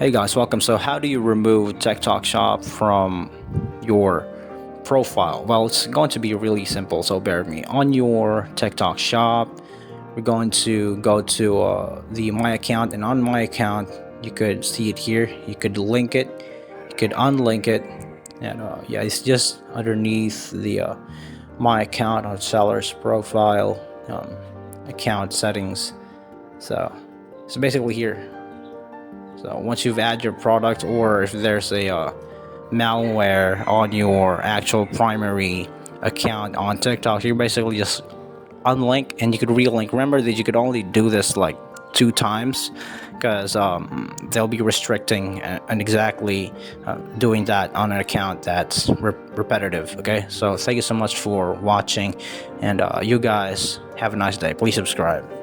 Hey guys, welcome. So, how do you remove TikTok Shop from your profile? Well, it's going to be really simple, so bear with me. On your TikTok Shop, we're going to go to the My Account, and on My Account, you could see it here. You could link it, you could unlink it, and yeah, it's just underneath the My Account on seller's profile, account settings. So, so basically here. So once you've added your product, or if there's a malware on your actual primary account on TikTok, you basically just unlink and you could relink. Remember that you could only do this like 2 times because they'll be restricting and exactly doing that on an account that's repetitive. Okay, so thank you so much for watching, and you guys have a nice day. Please subscribe.